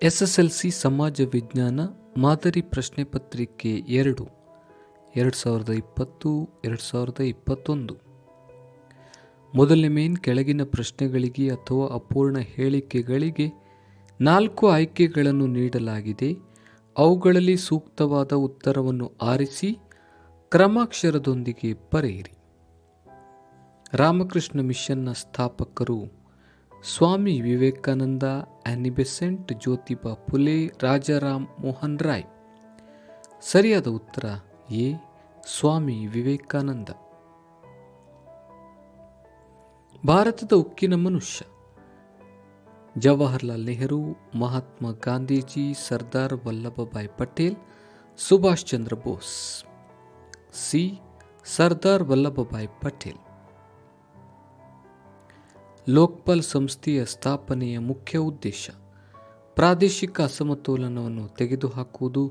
SSLC ಸಮಾಜ ವಿಜ್ಞಾನ ಮಾದರಿ ಪ್ರಶ್ನೆ ಪತ್ರಿಕೆ 2 2020-2021. ಮೊದಲನೇ ಮೇನ್ ಕೆಳಗಿನ ಪ್ರಶ್ನೆಗಳಿಗೆ ಅಥವಾ ಅಪೂರ್ಣ ಹೇಳಿಕೆಗಳಿಗೆ 4 ಆಯ್ಕೆಗಳನ್ನು ನೀಡಲಾಗಿದೆ. ಅವುಗಳಲ್ಲಿ ಸೂಕ್ತವಾದ ಉತ್ತರವನ್ನು ಆರಿಸಿ ಕ್ರಮಾಕ್ಷರದೊಂದಿಗೆ ಬರೆಯಿರಿ. ರಾಮಕೃಷ್ಣ ಮಿಷನ್ನ ಸ್ಥಾಪಕರು ಸ್ವಾಮಿ ವಿವೇಕಾನಂದ, ಆನಿ ಬೆಸೆಂಟ್, ಜ್ಯೋತಿಬಾ ಫುಲೆ, ರಾಜಾರಾಮ್ ಮೋಹನ್ ರಾಯ್. ಸರಿಯಾದ ಉತ್ತರ ಎ, ಸ್ವಾಮಿ ವಿವೇಕಾನಂದ. ಭಾರತದ ಉಕ್ಕಿನ ಮನುಷ್ಯ ಜವಾಹರ್ಲಾಲ್ ನೆಹರು, ಮಹಾತ್ಮ ಗಾಂಧೀಜಿ, ಸರ್ದಾರ್ ವಲ್ಲಭಭಾಯ್ ಪಟೇಲ್, ಸುಭಾಷ್ ಚಂದ್ರ ಬೋಸ್. ಸಿ, ಸರ್ದಾರ್ ವಲ್ಲಭಭಾಯ್ ಪಟೇಲ್. ಲೋಕ್ಪಾಲ್ ಸಂಸ್ಥೆಯ ಸ್ಥಾಪನೆಯ ಮುಖ್ಯ ಉದ್ದೇಶ ಪ್ರಾದೇಶಿಕ ಅಸಮತೋಲನವನ್ನು ತೆಗೆದುಹಾಕುವುದು,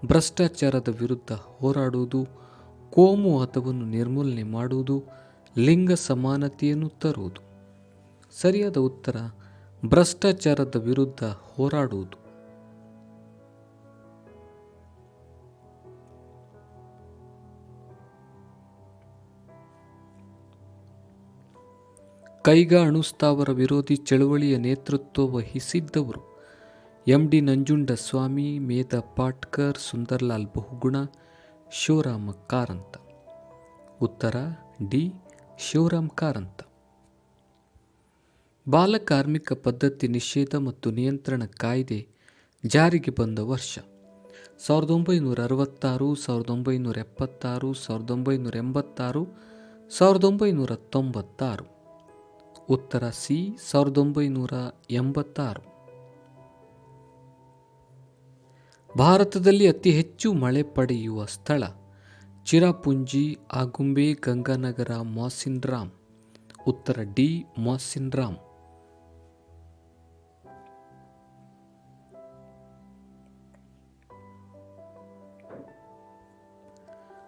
ಭ್ರಷ್ಟಾಚಾರದ ವಿರುದ್ಧ ಹೋರಾಡುವುದು, ಕೋಮು ವಾದವನ್ನು ನಿರ್ಮೂಲನೆ ಮಾಡುವುದು, ಲಿಂಗ ಸಮಾನತೆಯನ್ನು ತರುವುದು. ಸರಿಯಾದ ಉತ್ತರ ಭ್ರಷ್ಟಾಚಾರದ ವಿರುದ್ಧ ಹೋರಾಡುವುದು. ಕೈಗಾ ಅಣುಸ್ಥಾವರ ವಿರೋಧಿ ಚಳವಳಿಯ ನೇತೃತ್ವ ವಹಿಸಿದ್ದವರು ಎಂ.ಡಿ. ನಂಜುಂಡಸ್ವಾಮಿ, ಮೇಧಾ ಪಾಟ್ಕರ್, ಸುಂದರ್ಲಾಲ್ ಬಹುಗುಣ, ಶಿವರಾಮ ಕಾರಂತ. ಉತ್ತರ ಡಿ, ಶಿವರಾಮ ಕಾರಂತ. ಬಾಲಕಾರ್ಮಿಕ ಪದ್ಧತಿ ನಿಷೇಧ ಮತ್ತು ನಿಯಂತ್ರಣ ಕಾಯ್ದೆ ಜಾರಿಗೆ ಬಂದ ವರ್ಷ 1966, 1976, 1986, 1996. ಉತ್ತರ ಸಿ, 1986. ಭಾರತದಲ್ಲಿ ಅತಿ ಹೆಚ್ಚು ಮಳೆ ಪಡೆಯುವ ಸ್ಥಳ ಚಿರಾಪುಂಜಿ, ಆಗುಂಬೆ, ಗಂಗಾನಗರ, ಮಾಸಿನ್ ರಾಮ್. ಉತ್ತರ ಡಿ, ಮಾಸಿನ್ ರಾಮ್.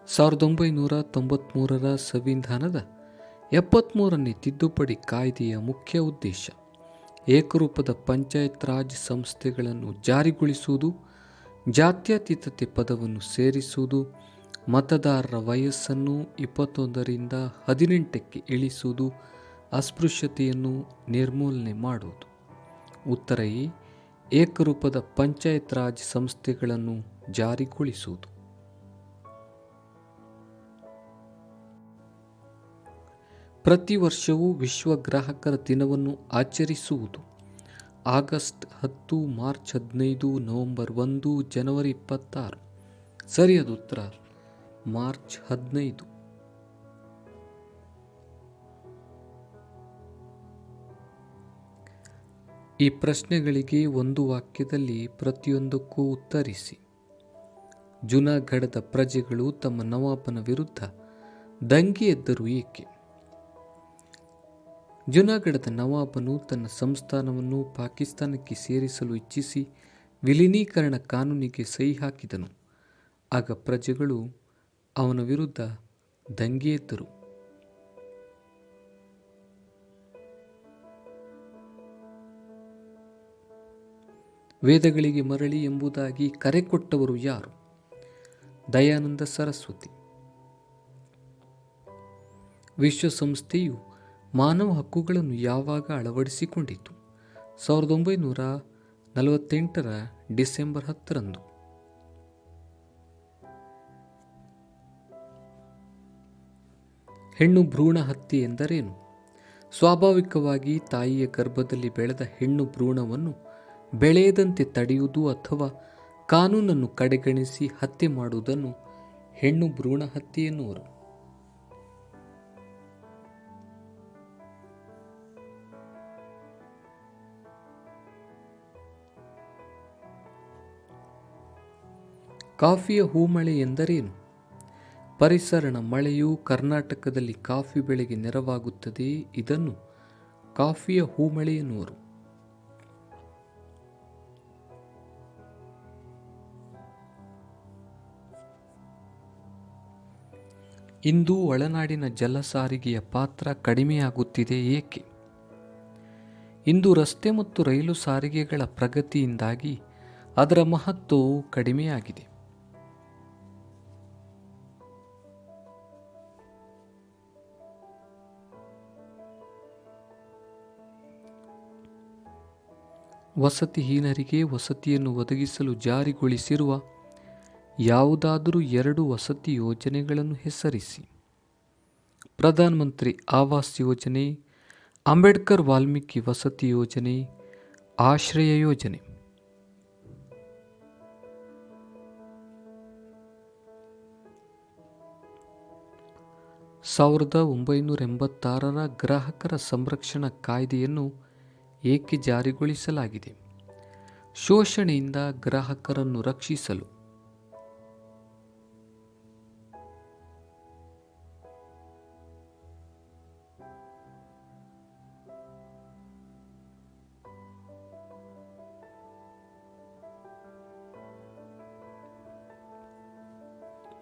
ಸಾವಿರದ 1993 ಸಂವಿಧಾನದ 73ನೇ ತಿದ್ದುಪಡಿ ಕಾಯ್ದೆಯ ಮುಖ್ಯ ಉದ್ದೇಶ ಏಕರೂಪದ ಪಂಚಾಯತ್ ರಾಜ್ ಸಂಸ್ಥೆಗಳನ್ನು ಜಾರಿಗೊಳಿಸುವುದು, ಜಾತ್ಯತೀತತೆ ಪದವನ್ನು ಸೇರಿಸುವುದು, ಮತದಾರರ ವಯಸ್ಸನ್ನು 21ರಿಂದ 18ಕ್ಕೆ ಇಳಿಸುವುದು, ಅಸ್ಪೃಶ್ಯತೆಯನ್ನು ನಿರ್ಮೂಲನೆ ಮಾಡುವುದು. ಉತ್ತರ ಎ, ಏಕರೂಪದ ಪಂಚಾಯತ್ ರಾಜ್ ಸಂಸ್ಥೆಗಳನ್ನು ಜಾರಿಗೊಳಿಸುವುದು. ಪ್ರತಿ ವರ್ಷವೂ ವಿಶ್ವ ಗ್ರಾಹಕರ ದಿನವನ್ನು ಆಚರಿಸುವುದು ಆಗಸ್ಟ್ 10, ಮಾರ್ಚ್ 15, ನವೆಂಬರ್ 1, ಜನವರಿ 26. ಸರಿಯಾದ ಉತ್ತರ ಮಾರ್ಚ್ 15. ಈ ಪ್ರಶ್ನೆಗಳಿಗೆ ಒಂದು ವಾಕ್ಯದಲ್ಲಿ ಪ್ರತಿಯೊಂದಕ್ಕೂ ಉತ್ತರಿಸಿ. ಜುನಾಗಢದ ಪ್ರಜೆಗಳು ತಮ್ಮ ನವಾಬನ ವಿರುದ್ಧ ದಂಗೆ ಎದ್ದರು ಏಕೆ? ಜುನಾಗಢದ ನವಾಬನು ತನ್ನ ಸಂಸ್ಥಾನವನ್ನು ಪಾಕಿಸ್ತಾನಕ್ಕೆ ಸೇರಿಸಲು ಇಚ್ಛಿಸಿ ವಿಲೀನೀಕರಣ ಕಾನೂನಿಗೆ ಸಹಿ ಹಾಕಿದನು. ಆಗ ಪ್ರಜೆಗಳು ಅವನ ವಿರುದ್ಧ ದಂಗೆ ಎದ್ದರು. ವೇದಗಳಿಗೆ ಮರಳಿ ಎಂಬುದಾಗಿ ಕರೆ ಕೊಟ್ಟವರು ಯಾರು? ದಯಾನಂದ ಸರಸ್ವತಿ. ವಿಶ್ವಸಂಸ್ಥೆಯು ಮಾನವ ಹಕ್ಕುಗಳನ್ನು ಯಾವಾಗ ಅಳವಡಿಸಿಕೊಂಡಿತು? 1948 ಡಿಸೆಂಬರ್ 10ರಂದು. ಹೆಣ್ಣು ಭ್ರೂಣ ಹತ್ಯೆ ಎಂದರೇನು? ಸ್ವಾಭಾವಿಕವಾಗಿ ತಾಯಿಯ ಗರ್ಭದಲ್ಲಿ ಬೆಳೆದ ಹೆಣ್ಣು ಭ್ರೂಣವನ್ನು ಬೆಳೆಯದಂತೆ ತಡೆಯುವುದು ಅಥವಾ ಕಾನೂನನ್ನು ಕಡೆಗಣಿಸಿ ಹತ್ಯೆ ಮಾಡುವುದನ್ನು ಹೆಣ್ಣು ಭ್ರೂಣ ಹತ್ಯೆ ಎನ್ನುವರು. ಕಾಫಿಯ ಹೂಮಳೆ ಎಂದರೇನು? ಪರಿಸರಣ ಮಳೆಯು ಕರ್ನಾಟಕದಲ್ಲಿ ಕಾಫಿ ಬೆಳೆಗೆ ನೆರವಾಗುತ್ತದೆ. ಇದನ್ನು ಕಾಫಿಯ ಹೂಮಳೆ ಎನ್ನುವರು. ಇಂದು ಒಳನಾಡಿನ ಜಲ ಸಾರಿಗೆಯ ಪಾತ್ರ ಕಡಿಮೆಯಾಗುತ್ತಿದೆ ಏಕೆ? ಇಂದು ರಸ್ತೆ ಮತ್ತು ರೈಲು ಸಾರಿಗೆಗಳ ಪ್ರಗತಿಯಿಂದಾಗಿ ಅದರ ಮಹತ್ವವು ಕಡಿಮೆಯಾಗಿದೆ. ವಸತಿಹೀನರಿಗೆ ವಸತಿಯನ್ನು ಒದಗಿಸಲು ಜಾರಿಗೊಳಿಸಿರುವ ಯಾವುದಾದರೂ 2 ವಸತಿ ಯೋಜನೆಗಳನ್ನು ಹೆಸರಿಸಿ. ಪ್ರಧಾನ ಮಂತ್ರಿ ಆವಾಸ್ ಯೋಜನೆ, ಅಂಬೇಡ್ಕರ್ ವಾಲ್ಮೀಕಿ ವಸತಿ ಯೋಜನೆ, ಆಶ್ರಯ ಯೋಜನೆ. ಸಾವಿರದ 1986 ಗ್ರಾಹಕರ ಸಂರಕ್ಷಣಾ ಕಾಯ್ದೆಯನ್ನು ಏಕೆ ಜಾರಿಗೊಳಿಸಲಾಗಿದೆ? ಶೋಷಣೆಯಿಂದ ಗ್ರಾಹಕರನ್ನು ರಕ್ಷಿಸಲು.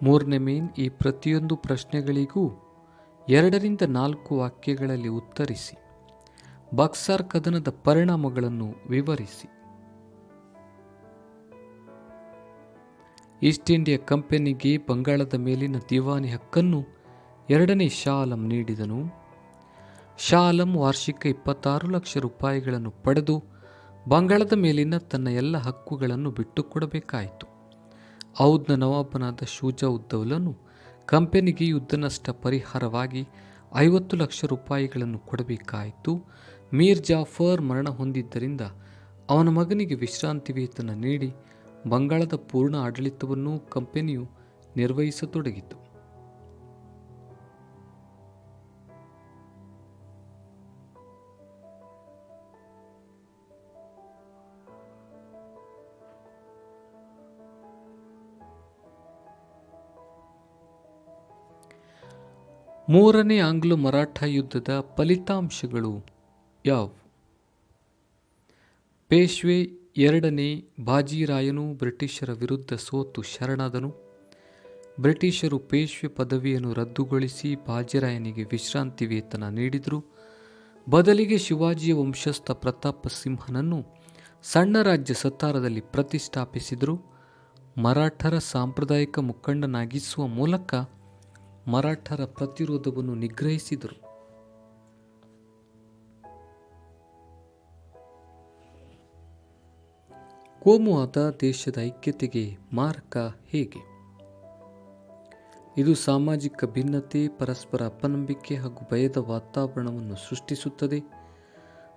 ಮೂರನೇ ಮೇನ್, ಈ ಪ್ರತಿಯೊಂದು ಪ್ರಶ್ನೆಗಳಿಗೂ 2-4 ವಾಕ್ಯಗಳಲ್ಲಿ ಉತ್ತರಿಸಿ. ಬಕ್ಸಾರ್ ಕದನದ ಪರಿಣಾಮಗಳನ್ನು ವಿವರಿಸಿ. ಈಸ್ಟ್ ಇಂಡಿಯಾ ಕಂಪನಿಗೆ ಬಂಗಾಳದ ಮೇಲಿನ ದಿವಾನಿ ಹಕ್ಕನ್ನು 2ನೇ ಶಾ ಆಲಂ ನೀಡಿದನು. ಶಾ ಆಲಂ ವಾರ್ಷಿಕ 26 ಲಕ್ಷ ರೂಪಾಯಿಗಳನ್ನು ಪಡೆದು ಬಂಗಾಳದ ಮೇಲಿನ ತನ್ನ ಎಲ್ಲ ಹಕ್ಕುಗಳನ್ನು ಬಿಟ್ಟುಕೊಡಬೇಕಾಯಿತು. ಔದ್ನ ನವಾಬನಾದ ಶುಜಾ ಉದ್-ದೌಲನು ಕಂಪನಿಗೆ ಯುದ್ಧ ನಷ್ಟ ಪರಿಹಾರವಾಗಿ 50 ಲಕ್ಷ ರೂಪಾಯಿಗಳನ್ನು ಕೊಡಬೇಕಾಯಿತು. ಮೀರ್ ಜಾಫರ್ ಮರಣ ಹೊಂದಿದ್ದರಿಂದ ಅವನ ಮಗನಿಗೆ ವಿಶ್ರಾಂತಿ ವೇತನ ನೀಡಿ ಬಂಗಾಳದ ಪೂರ್ಣ ಆಡಳಿತವನ್ನು ಕಂಪನಿಯು ನಿರ್ವಹಿಸತೊಡಗಿತು. ಮೂರನೇ ಆಂಗ್ಲೋ ಮರಾಠ ಯುದ್ಧದ ಫಲಿತಾಂಶಗಳು ಯಾವುವು? ಪೇಶ್ವೆ 2ನೇ ಬಾಜಿರಾಯನು ಬ್ರಿಟಿಷರ ವಿರುದ್ಧ ಸೋತು ಶರಣಾದನು. ಬ್ರಿಟಿಷರು ಪೇಶ್ವೆ ಪದವಿಯನ್ನು ರದ್ದುಗೊಳಿಸಿ ಬಾಜಿರಾಯನಿಗೆ ವಿಶ್ರಾಂತಿ ವೇತನ ನೀಡಿದರು. ಬದಲಿಗೆ ಶಿವಾಜಿಯ ವಂಶಸ್ಥ ಪ್ರತಾಪ ಸಿಂಹನನ್ನು ಸಣ್ಣ ರಾಜ್ಯ ಸತಾರದಲ್ಲಿ ಪ್ರತಿಷ್ಠಾಪಿಸಿದರು. ಮರಾಠರ ಸಾಂಪ್ರದಾಯಿಕ ಮುಖಂಡನಾಗಿಸುವ ಮೂಲಕ ಮರಾಠರ ಪ್ರತಿರೋಧವನ್ನು ನಿಗ್ರಹಿಸಿದರು. ಕೋಮುವಾದ ದೇಶದ ಐಕ್ಯತೆಗೆ ಮಾರಕ ಹೇಗೆ? ಇದು ಸಾಮಾಜಿಕ ಭಿನ್ನತೆ, ಪರಸ್ಪರ ಅಪನಂಬಿಕೆ ಹಾಗೂ ಭಯದ ವಾತಾವರಣವನ್ನು ಸೃಷ್ಟಿಸುತ್ತದೆ.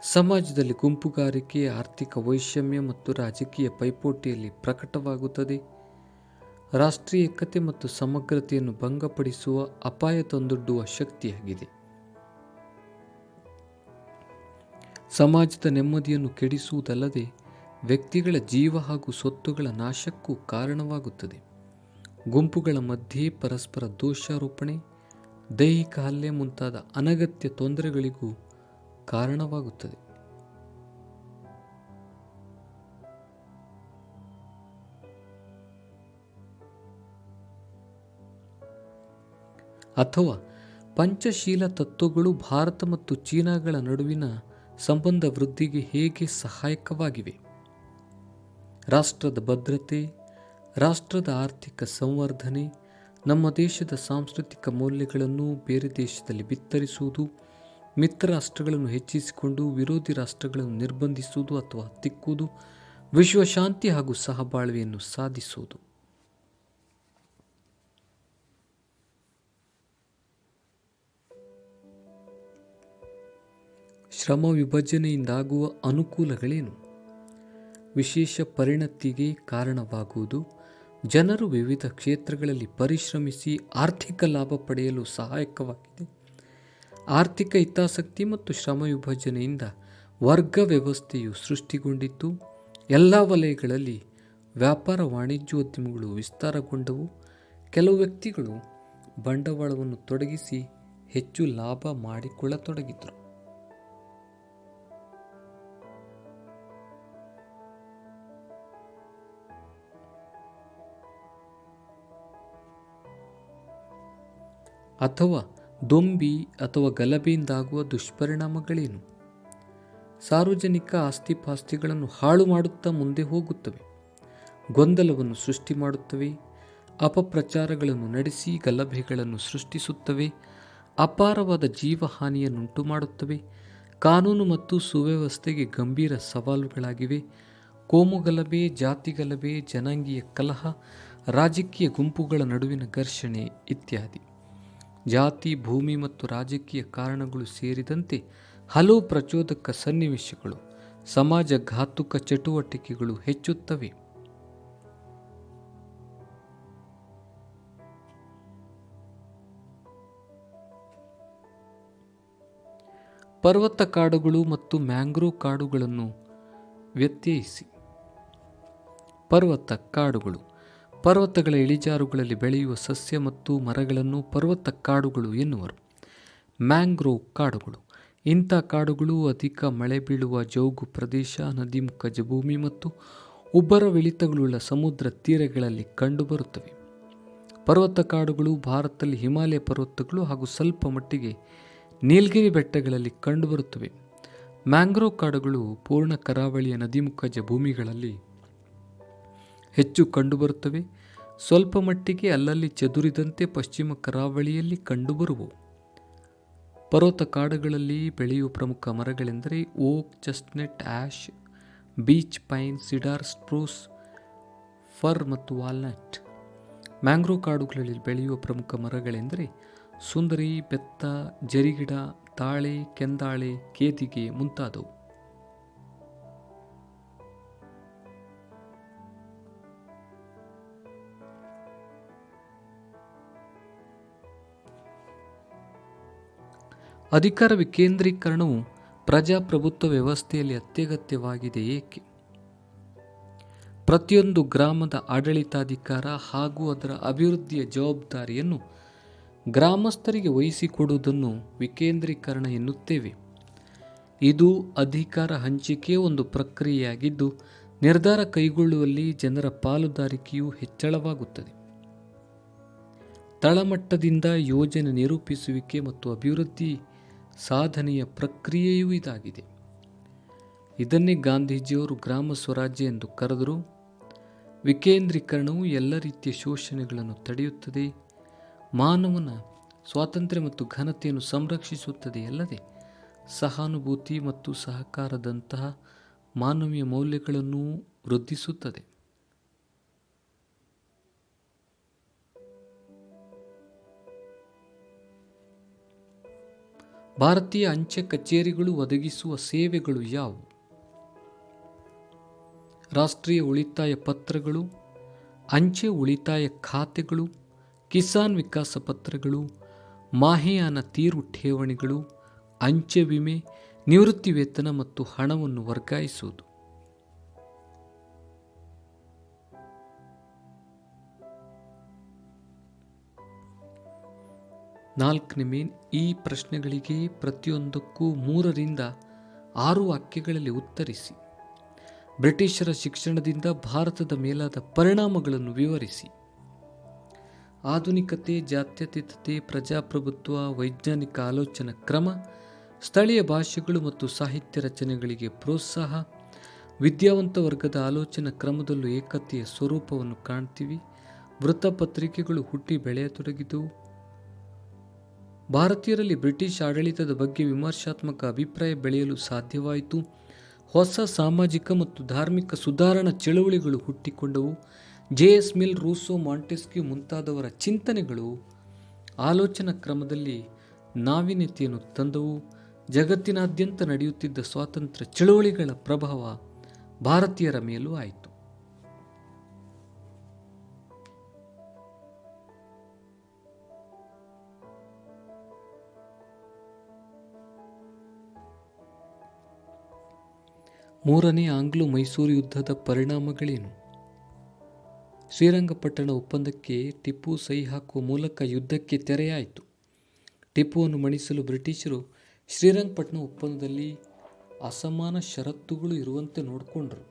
ಸಮಾಜದಲ್ಲಿ ಗುಂಪುಗಾರಿಕೆ, ಆರ್ಥಿಕ ವೈಷಮ್ಯ ಮತ್ತು ರಾಜಕೀಯ ಪೈಪೋಟಿಯಲ್ಲಿ ಪ್ರಕಟವಾಗುತ್ತದೆ. ರಾಷ್ಟ್ರೀಯ ಏಕತೆ ಮತ್ತು ಸಮಗ್ರತೆಯನ್ನು ಭಂಗಪಡಿಸುವ ಅಪಾಯ ತಂದೊಡ್ಡುವ ಶಕ್ತಿಯಾಗಿದೆ. ಸಮಾಜದ ನೆಮ್ಮದಿಯನ್ನು ಕೆಡಿಸುವುದಲ್ಲದೆ ವ್ಯಕ್ತಿಗಳ ಜೀವ ಹಾಗೂ ಸ್ವತ್ತುಗಳ ನಾಶಕ್ಕೂ ಕಾರಣವಾಗುತ್ತದೆ. ಗುಂಪುಗಳ ಮಧ್ಯೆ ಪರಸ್ಪರ ದೋಷಾರೋಪಣೆ, ದೈಹಿಕ ಹಲ್ಲೆ ಮುಂತಾದ ಅನಗತ್ಯ ತೊಂದರೆಗಳಿಗೂ ಕಾರಣವಾಗುತ್ತದೆ. ಅಥವಾ ಪಂಚಶೀಲ ತತ್ವಗಳು ಭಾರತ ಮತ್ತು ಚೀನಾಗಳ ನಡುವಿನ ಸಂಬಂಧ ವೃದ್ಧಿಗೆ ಹೇಗೆ ಸಹಾಯಕವಾಗಿವೆ? ರಾಷ್ಟ್ರದ ಭದ್ರತೆ, ರಾಷ್ಟ್ರದ ಆರ್ಥಿಕ ಸಂವರ್ಧನೆ, ನಮ್ಮ ದೇಶದ ಸಾಂಸ್ಕೃತಿಕ ಮೌಲ್ಯಗಳನ್ನು ಬೇರೆ ದೇಶದಲ್ಲಿ ಬಿತ್ತರಿಸುವುದು, ಮಿತ್ರ ರಾಷ್ಟ್ರಗಳನ್ನು ಹೆಚ್ಚಿಸಿಕೊಂಡು ವಿರೋಧಿ ರಾಷ್ಟ್ರಗಳನ್ನು ನಿರ್ಬಂಧಿಸುವುದು ಅಥವಾ ಹತ್ತಿಕ್ಕುವುದು, ವಿಶ್ವಶಾಂತಿ ಹಾಗೂ ಸಹಬಾಳ್ವೆಯನ್ನು ಸಾಧಿಸುವುದು. ಶ್ರಮ ವಿಭಜನೆಯಿಂದಾಗುವ ಅನುಕೂಲಗಳೇನು? ವಿಶೇಷ ಪರಿಣತಿಗೆ ಕಾರಣವಾಗುವುದು, ಜನರು ವಿವಿಧ ಕ್ಷೇತ್ರಗಳಲ್ಲಿ ಪರಿಶ್ರಮಿಸಿ ಆರ್ಥಿಕ ಲಾಭ ಪಡೆಯಲು ಸಹಾಯಕವಾಗಿದೆ. ಆರ್ಥಿಕ ಹಿತಾಸಕ್ತಿ ಮತ್ತು ಶ್ರಮ ವಿಭಜನೆಯಿಂದ ವರ್ಗ ವ್ಯವಸ್ಥೆಯು ಸೃಷ್ಟಿಗೊಂಡಿತು. ಎಲ್ಲ ವಲಯಗಳಲ್ಲಿ ವ್ಯಾಪಾರ ವಾಣಿಜ್ಯೋದ್ಯಮಗಳು ವಿಸ್ತಾರಗೊಂಡವು. ಕೆಲವು ವ್ಯಕ್ತಿಗಳು ಬಂಡವಾಳವನ್ನು ತೊಡಗಿಸಿ ಹೆಚ್ಚು ಲಾಭ ಮಾಡಿಕೊಳ್ಳತೊಡಗಿದರು. ಅಥವಾ ದೊಂಬಿ ಅಥವಾ ಗಲಭೆಯಿಂದಾಗುವ ದುಷ್ಪರಿಣಾಮಗಳೇನು? ಸಾರ್ವಜನಿಕ ಆಸ್ತಿಪಾಸ್ತಿಗಳನ್ನು ಹಾಳು ಮಾಡುತ್ತಾ ಮುಂದೆ ಹೋಗುತ್ತವೆ, ಗೊಂದಲವನ್ನು ಸೃಷ್ಟಿ ಮಾಡುತ್ತವೆ, ಅಪಪ್ರಚಾರಗಳನ್ನು ನಡೆಸಿ ಗಲಭೆಗಳನ್ನು ಸೃಷ್ಟಿಸುತ್ತವೆ, ಅಪಾರವಾದ ಜೀವಹಾನಿಯನ್ನುಂಟು ಮಾಡುತ್ತವೆ, ಕಾನೂನು ಮತ್ತು ಸುವ್ಯವಸ್ಥೆಗೆ ಗಂಭೀರ ಸವಾಲುಗಳಾಗಿವೆ. ಕೋಮುಗಲಭೆ, ಜಾತಿಗಲಭೆ, ಜನಾಂಗೀಯ ಕಲಹ, ರಾಜಕೀಯ ಗುಂಪುಗಳ ನಡುವಿನ ಘರ್ಷಣೆ ಇತ್ಯಾದಿ. ಜಾತಿ, ಭೂಮಿ ಮತ್ತು ರಾಜಕೀಯ ಕಾರಣಗಳು ಸೇರಿದಂತೆ ಹಲವು ಪ್ರಚೋದಕ ಸನ್ನಿವೇಶಗಳು, ಸಮಾಜ ಘಾತುಕ ಚಟುವಟಿಕೆಗಳು ಹೆಚ್ಚುತ್ತವೆ. ಪರ್ವತ ಕಾಡುಗಳು ಮತ್ತು ಮ್ಯಾಂಗ್ರೋವ್ ಕಾಡುಗಳನ್ನು ವ್ಯತ್ಯಯಿಸಿ. ಪರ್ವತ ಕಾಡುಗಳು ಪರ್ವತಗಳ ಇಳಿಜಾರುಗಳಲ್ಲಿ ಬೆಳೆಯುವ ಸಸ್ಯ ಮತ್ತು ಮರಗಳನ್ನು ಪರ್ವತ ಕಾಡುಗಳು ಎನ್ನುವರು. ಮ್ಯಾಂಗ್ರೋವ್ ಕಾಡುಗಳು ಇಂಥ ಕಾಡುಗಳು ಅಧಿಕ ಮಳೆ ಬೀಳುವ ಜೌಗು ಪ್ರದೇಶ, ನದೀಮುಖ ಭೂಮಿ ಮತ್ತು ಉಬ್ಬರವಿಳಿತಗಳುಳ್ಳ ಸಮುದ್ರ ತೀರಗಳಲ್ಲಿ ಕಂಡುಬರುತ್ತವೆ. ಪರ್ವತ ಕಾಡುಗಳು ಭಾರತದಲ್ಲಿ ಹಿಮಾಲಯ ಪರ್ವತಗಳು ಹಾಗೂ ಸ್ವಲ್ಪ ಮಟ್ಟಿಗೆ ನೀಲಗಿರಿ ಬೆಟ್ಟಗಳಲ್ಲಿ ಕಂಡುಬರುತ್ತವೆ. ಮ್ಯಾಂಗ್ರೋವ್ ಕಾಡುಗಳು ಪೂರ್ಣ ಕರಾವಳಿಯ ನದೀಮುಖ ಭೂಮಿಗಳಲ್ಲಿ ಹೆಚ್ಚು ಕಂಡುಬರುತ್ತವೆ. ಸ್ವಲ್ಪ ಮಟ್ಟಿಗೆ ಅಲ್ಲಲ್ಲಿ ಚದುರಿದಂತೆ ಪಶ್ಚಿಮ ಕರಾವಳಿಯಲ್ಲಿ ಕಂಡುಬರುವವು. ಪರ್ವತ ಕಾಡುಗಳಲ್ಲಿ ಬೆಳೆಯುವ ಪ್ರಮುಖ ಮರಗಳೆಂದರೆ oak, chestnut, ash, beech pine, cedar, spruce, fir ಮತ್ತು ವಾಲ್ನಟ್. ಮ್ಯಾಂಗ್ರೋವ್ ಕಾಡುಗಳಲ್ಲಿ ಬೆಳೆಯುವ ಪ್ರಮುಖ ಮರಗಳೆಂದರೆ ಸುಂದರಿ, ಬೆತ್ತ, ಜರಿಗಿಡ, ತಾಳೆ, ಕೆಂದಾಳೆ, ಕೇದಿಗೆ ಮುಂತಾದವು. ಅಧಿಕಾರ ವಿಕೇಂದ್ರೀಕರಣವು ಪ್ರಜಾಪ್ರಭುತ್ವ ವ್ಯವಸ್ಥೆಯಲ್ಲಿ ಅತ್ಯಗತ್ಯವಾಗಿದೆ. ಏಕೆ? ಪ್ರತಿಯೊಂದು ಗ್ರಾಮದ ಆಡಳಿತಾಧಿಕಾರ ಹಾಗೂ ಅದರ ಅಭಿವೃದ್ಧಿಯ ಜವಾಬ್ದಾರಿಯನ್ನು ಗ್ರಾಮಸ್ಥರಿಗೆ ವಹಿಸಿಕೊಡುವುದನ್ನು ವಿಕೇಂದ್ರೀಕರಣ ಎನ್ನುತ್ತೇವೆ. ಇದು ಅಧಿಕಾರ ಹಂಚಿಕೆಯ ಒಂದು ಪ್ರಕ್ರಿಯೆಯಾಗಿದ್ದು, ನಿರ್ಧಾರ ಕೈಗೊಳ್ಳುವಲ್ಲಿ ಜನರ ಪಾಲುದಾರಿಕೆಯು ಹೆಚ್ಚಳವಾಗುತ್ತದೆ. ತಳಮಟ್ಟದಿಂದ ಯೋಜನೆ ನಿರೂಪಿಸುವಿಕೆ ಮತ್ತು ಅಭಿವೃದ್ಧಿ ಸಾಧನೆಯ ಪ್ರಕ್ರಿಯೆಯೂ ಇದಾಗಿದೆ. ಇದನ್ನೇ ಗಾಂಧೀಜಿಯವರು ಗ್ರಾಮ ಸ್ವರಾಜ್ಯ ಎಂದು ಕರೆದರು. ವಿಕೇಂದ್ರೀಕರಣವು ಎಲ್ಲ ರೀತಿಯ ಶೋಷಣೆಗಳನ್ನು ತಡೆಯುತ್ತದೆ, ಮಾನವನ ಸ್ವಾತಂತ್ರ್ಯ ಮತ್ತು ಘನತೆಯನ್ನು ಸಂರಕ್ಷಿಸುತ್ತದೆ, ಅಲ್ಲದೆ ಸಹಾನುಭೂತಿ ಮತ್ತು ಸಹಕಾರದಂತಹ ಮಾನವೀಯ ಮೌಲ್ಯಗಳನ್ನು ವೃದ್ಧಿಸುತ್ತದೆ. ಭಾರತೀಯ ಅಂಚೆ ಕಚೇರಿಗಳು ಒದಗಿಸುವ ಸೇವೆಗಳು ಯಾವುವು? ರಾಷ್ಟ್ರೀಯ ಉಳಿತಾಯ ಪತ್ರಗಳು, ಅಂಚೆ ಉಳಿತಾಯ ಖಾತೆಗಳು, ಕಿಸಾನ್ ವಿಕಾಸ ಪತ್ರಗಳು, ಮಾಹೆಯಾನ ತೀರು ಠೇವಣಿಗಳು, ಅಂಚೆ ವಿಮೆ, ನಿವೃತ್ತಿ ವೇತನ ಮತ್ತು ಹಣವನ್ನು ವರ್ಗಾಯಿಸುವುದು. ನಾಲ್ಕನೇ ಮೇನ್. ಈ ಪ್ರಶ್ನೆಗಳಿಗೆ ಪ್ರತಿಯೊಂದಕ್ಕೂ 3 ರಿಂದ 6 ವಾಕ್ಯಗಳಲ್ಲಿ ಉತ್ತರಿಸಿ. ಬ್ರಿಟಿಷರ ಶಿಕ್ಷಣದಿಂದ ಭಾರತದ ಮೇಲಾದ ಪರಿಣಾಮಗಳನ್ನು ವಿವರಿಸಿ. ಆಧುನಿಕತೆ, ಜಾತ್ಯತೀತತೆ, ಪ್ರಜಾಪ್ರಭುತ್ವ, ವೈಜ್ಞಾನಿಕ ಆಲೋಚನಾ ಕ್ರಮ, ಸ್ಥಳೀಯ ಭಾಷೆಗಳು ಮತ್ತು ಸಾಹಿತ್ಯ ರಚನೆಗಳಿಗೆ ಪ್ರೋತ್ಸಾಹ, ವಿದ್ಯಾವಂತ ವರ್ಗದ ಆಲೋಚನಾ ಕ್ರಮದಲ್ಲೂ ಏಕತೆಯ ಸ್ವರೂಪವನ್ನು ಕಾಣ್ತೀವಿ. ವೃತ್ತಪತ್ರಿಕೆಗಳು ಹುಟ್ಟಿ ಬೆಳೆಯತೊಡಗಿದವು. ಭಾರತೀಯರಲ್ಲಿ ಬ್ರಿಟಿಷ್ ಆಡಳಿತದ ಬಗ್ಗೆ ವಿಮರ್ಶಾತ್ಮಕ ಅಭಿಪ್ರಾಯ ಬೆಳೆಯಲು ಸಾಧ್ಯವಾಯಿತು. ಹೊಸ ಸಾಮಾಜಿಕ ಮತ್ತು ಧಾರ್ಮಿಕ ಸುಧಾರಣಾ ಚಳುವಳಿಗಳು ಹುಟ್ಟಿಕೊಂಡವು. ಜೆ.ಎಸ್. ಮಿಲ್, ರೂಸೋ, ಮಾಂಟೆಸ್ಕ್ಯೂ ಮುಂತಾದವರ ಚಿಂತನೆಗಳು ಆಲೋಚನಾ ಕ್ರಮದಲ್ಲಿ ನಾವೀನ್ಯತೆಯನ್ನು ತಂದವು. ಜಗತ್ತಿನಾದ್ಯಂತ ನಡೆಯುತ್ತಿದ್ದ ಸ್ವಾತಂತ್ರ್ಯ ಚಳುವಳಿಗಳ ಪ್ರಭಾವ ಭಾರತೀಯರ ಮೇಲೂ ಆಯಿತು. ಮೂರನೇ ಆಂಗ್ಲೋ ಮೈಸೂರು ಯುದ್ಧದ ಪರಿಣಾಮಗಳೇನು? ಶ್ರೀರಂಗಪಟ್ಟಣ ಒಪ್ಪಂದಕ್ಕೆ ಟಿಪ್ಪು ಸಹಿ ಹಾಕುವ ಮೂಲಕ ಯುದ್ಧಕ್ಕೆ ತೆರೆಯಾಯಿತು. ಟಿಪ್ಪುವನ್ನು ಮಣಿಸಲು ಬ್ರಿಟಿಷರು ಶ್ರೀರಂಗಪಟ್ಟಣ ಒಪ್ಪಂದದಲ್ಲಿ ಅಸಮಾನ ಷರತ್ತುಗಳು ಇರುವಂತೆ ನೋಡಿಕೊಂಡರು.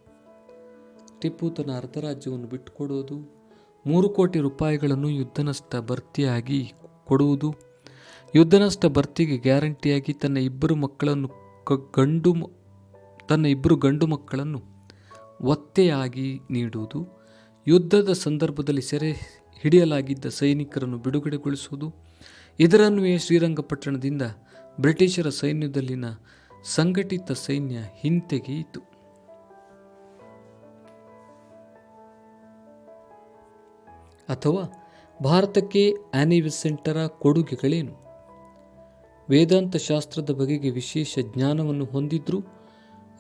ಟಿಪ್ಪು ತನ್ನ ಅರ್ಧ ರಾಜ್ಯವನ್ನು ಬಿಟ್ಟುಕೊಡುವುದು, 3 ಕೋಟಿ ರೂಪಾಯಿಗಳನ್ನು ಯುದ್ಧ ನಷ್ಟ ಭರ್ತಿಯಾಗಿ ಕೊಡುವುದು, ಯುದ್ಧ ನಷ್ಟ ಭರ್ತಿಗೆ ಗ್ಯಾರಂಟಿಯಾಗಿ ತನ್ನ 2 ಮಕ್ಕಳನ್ನು ತನ್ನ 2 ಗಂಡು ಮಕ್ಕಳನ್ನು ಒತ್ತೆಯಾಗಿ ನೀಡುವುದು, ಯುದ್ಧದ ಸಂದರ್ಭದಲ್ಲಿ ಸೆರೆ ಹಿಡಿಯಲಾಗಿದ್ದ ಸೈನಿಕರನ್ನು ಬಿಡುಗಡೆಗೊಳಿಸುವುದು. ಇದರನ್ವಯ ಶ್ರೀರಂಗಪಟ್ಟಣದಿಂದ ಬ್ರಿಟಿಷರ ಸೈನ್ಯದಲ್ಲಿನ ಸಂಘಟಿತ ಸೈನ್ಯ ಹಿಂತೆಗೆಯಿತು. ಅಥವಾ ಭಾರತಕ್ಕೆ ಆನಿ ಬೆಸೆಂಟರ ಕೊಡುಗೆಗಳೇನು? ವೇದಾಂತ ಶಾಸ್ತ್ರದ ಬಗೆಗೆ ವಿಶೇಷ ಜ್ಞಾನವನ್ನು ಹೊಂದಿದ್ರೂ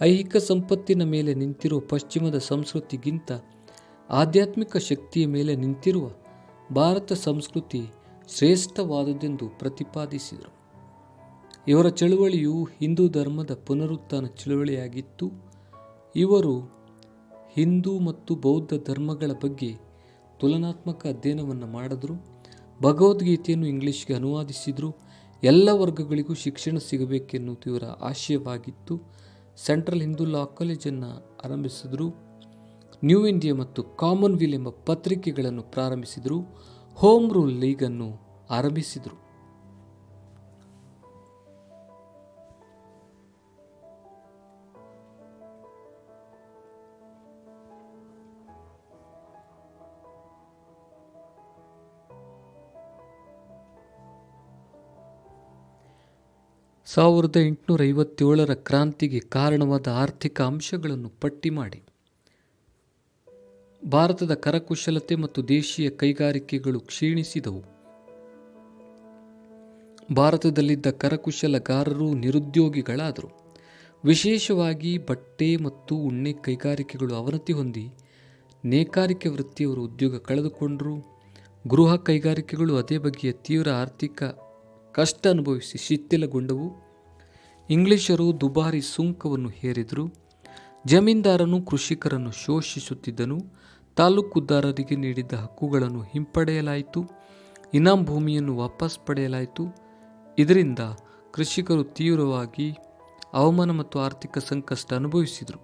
ಐಹಿಕ ಸಂಪತ್ತಿನ ಮೇಲೆ ನಿಂತಿರುವ ಪಶ್ಚಿಮದ ಸಂಸ್ಕೃತಿಗಿಂತ ಆಧ್ಯಾತ್ಮಿಕ ಶಕ್ತಿಯ ಮೇಲೆ ನಿಂತಿರುವ ಭಾರತ ಸಂಸ್ಕೃತಿ ಶ್ರೇಷ್ಠವಾದುದೆಂದು ಪ್ರತಿಪಾದಿಸಿದರು. ಇವರ ಚಳುವಳಿಯು ಹಿಂದೂ ಧರ್ಮದ ಪುನರುತ್ಥಾನ ಚಳುವಳಿಯಾಗಿತ್ತು. ಇವರು ಹಿಂದೂ ಮತ್ತು ಬೌದ್ಧ ಧರ್ಮಗಳ ಬಗ್ಗೆ ತುಲನಾತ್ಮಕ ಅಧ್ಯಯನವನ್ನು ಮಾಡಿದ್ರು. ಭಗವದ್ಗೀತೆಯನ್ನು ಇಂಗ್ಲಿಷ್ಗೆ ಅನುವಾದಿಸಿದರು. ಎಲ್ಲ ವರ್ಗಗಳಿಗೂ ಶಿಕ್ಷಣ ಸಿಗಬೇಕೆನ್ನುವುದು ಇವರ ಆಶಯವಾಗಿತ್ತು. ಸೆಂಟ್ರಲ್ ಹಿಂದೂ ಲಾ ಕಾಲೇಜನ್ನು ಆರಂಭಿಸಿದರು. ನ್ಯೂ ಇಂಡಿಯಾ ಮತ್ತು ಕಾಮನ್ವೆಲ್ತ್ ಎಂಬ ಪತ್ರಿಕೆಗಳನ್ನು ಪ್ರಾರಂಭಿಸಿದರು. ಹೋಮ್ ರೂಲ್ ಲೀಗನ್ನು ಆರಂಭಿಸಿದರು. ಸಾವಿರದ 1857 ಕ್ರಾಂತಿಗೆ ಕಾರಣವಾದ ಆರ್ಥಿಕ ಅಂಶಗಳನ್ನು ಪಟ್ಟಿ ಮಾಡಿ. ಭಾರತದ ಕರಕುಶಲತೆ ಮತ್ತು ದೇಶೀಯ ಕೈಗಾರಿಕೆಗಳು ಕ್ಷೀಣಿಸಿದವು. ಭಾರತದಲ್ಲಿದ್ದ ಕರಕುಶಲಗಾರರು ನಿರುದ್ಯೋಗಿಗಳಾದರು. ವಿಶೇಷವಾಗಿ ಬಟ್ಟೆ ಮತ್ತು ಉಣ್ಣೆ ಕೈಗಾರಿಕೆಗಳು ಅವನತಿ ಹೊಂದಿ ನೇಕಾರಿಕೆ ವೃತ್ತಿಯವರು ಉದ್ಯೋಗ ಕಳೆದುಕೊಂಡರು. ಗೃಹ ಕೈಗಾರಿಕೆಗಳು ಅದೇ ಬಗೆಯ ತೀವ್ರ ಆರ್ಥಿಕ ಕಷ್ಟ ಅನುಭವಿಸಿ ಶಿಥಿಲಗೊಂಡವು. ಇಂಗ್ಲಿಷರು ದುಬಾರಿ ಸುಂಕವನ್ನು ಹೇರಿದರು. ಜಮೀನ್ದಾರನು ಕೃಷಿಕರನ್ನು ಶೋಷಿಸುತ್ತಿದ್ದನು. ತಾಲೂಕುದಾರರಿಗೆ ನೀಡಿದ್ದ ಹಕ್ಕುಗಳನ್ನು ಹಿಂಪಡೆಯಲಾಯಿತು. ಇನಾಮ್ ಭೂಮಿಯನ್ನು ವಾಪಸ್ ಪಡೆಯಲಾಯಿತು. ಇದರಿಂದ ಕೃಷಿಕರು ತೀವ್ರವಾಗಿ ಅವಮಾನ ಮತ್ತು ಆರ್ಥಿಕ ಸಂಕಷ್ಟ ಅನುಭವಿಸಿದರು.